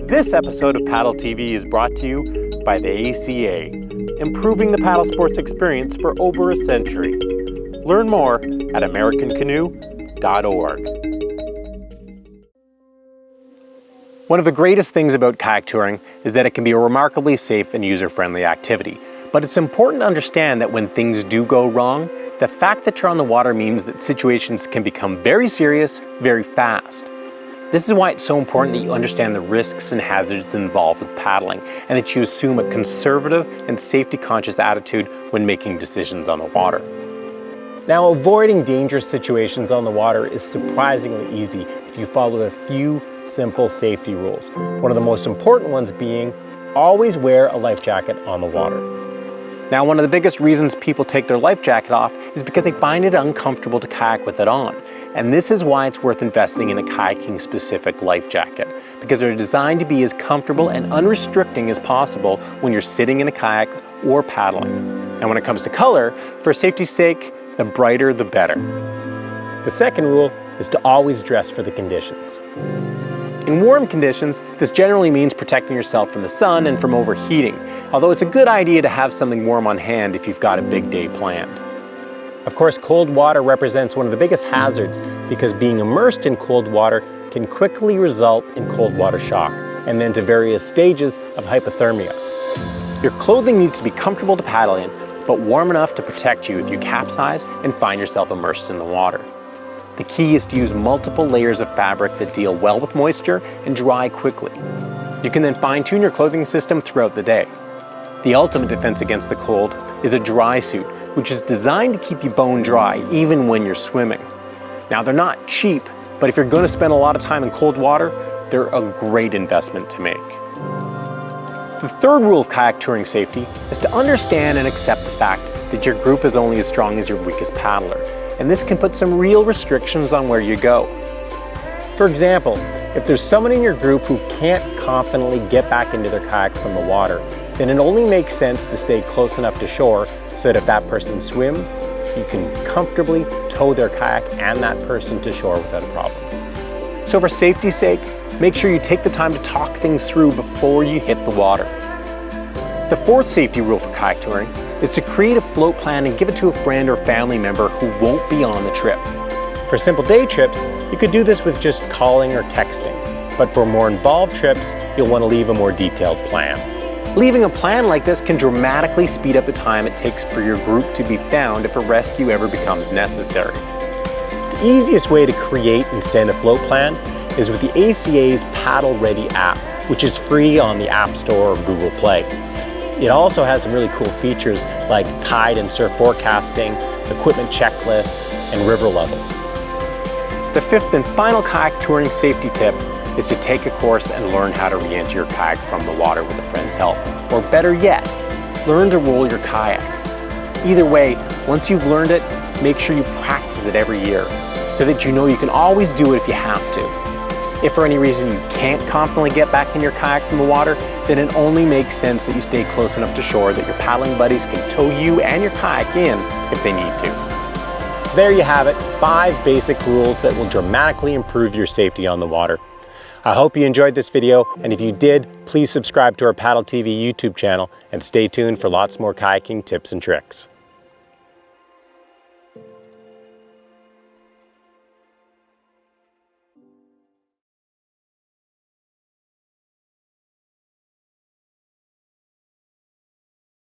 This episode of PaddleTV is brought to you by the ACA, improving the paddle sports experience for over a century. Learn more at americancanoe.org. One of the greatest things about kayak touring is that it can be a remarkably safe and user-friendly activity. But it's important to understand that when things do go wrong, the fact that you're on the water means that situations can become very serious very fast. This is why it's so important that you understand the risks and hazards involved with paddling, and that you assume a conservative and safety-conscious attitude when making decisions on the water. Now, avoiding dangerous situations on the water is surprisingly easy if you follow a few simple safety rules. One of the most important ones being, always wear a life jacket on the water. Now, one of the biggest reasons people take their life jacket off is because they find it uncomfortable to kayak with it on. And this is why it's worth investing in a kayaking specific life jacket, because they're designed to be as comfortable and unrestricting as possible when you're sitting in a kayak or paddling. And when it comes to color, for safety's sake, the brighter the better. The second rule is to always dress for the conditions. In warm conditions, this generally means protecting yourself from the sun and from overheating, although it's a good idea to have something warm on hand if you've got a big day planned. Of course, cold water represents one of the biggest hazards because being immersed in cold water can quickly result in cold water shock and then to various stages of hypothermia. Your clothing needs to be comfortable to paddle in, but warm enough to protect you if you capsize and find yourself immersed in the water. The key is to use multiple layers of fabric that deal well with moisture and dry quickly. You can then fine-tune your clothing system throughout the day. The ultimate defense against the cold is a dry suit, which is designed to keep you bone dry even when you're swimming. Now, they're not cheap, but if you're going to spend a lot of time in cold water, they're a great investment to make. The third rule of kayak touring safety is to understand and accept the fact that your group is only as strong as your weakest paddler, and this can put some real restrictions on where you go. For example, if there's someone in your group who can't confidently get back into their kayak from the water, then it only makes sense to stay close enough to shore so that if that person swims, you can comfortably tow their kayak and that person to shore without a problem. So for safety's sake, make sure you take the time to talk things through before you hit the water. The fourth safety rule for kayak touring is to create a float plan and give it to a friend or family member who won't be on the trip. For simple day trips, you could do this with just calling or texting. But for more involved trips, you'll want to leave a more detailed plan. Leaving a plan like this can dramatically speed up the time it takes for your group to be found if a rescue ever becomes necessary. The easiest way to create and send a float plan is with the ACA's Paddle Ready app, which is free on the App Store or Google Play. It also has some really cool features like tide and surf forecasting, equipment checklists, and river levels. The fifth and final kayak touring safety tip is to take a course and learn how to re-enter your kayak from the water with a friend's help. Or better yet, learn to roll your kayak. Either way, once you've learned it, make sure you practice it every year so that you know you can always do it if you have to. If for any reason you can't confidently get back in your kayak from the water, then it only makes sense that you stay close enough to shore that your paddling buddies can tow you and your kayak in if they need to. So there you have it, 5 basic rules that will dramatically improve your safety on the water. I hope you enjoyed this video, and if you did, please subscribe to our PaddleTV YouTube channel and stay tuned for lots more kayaking tips and tricks.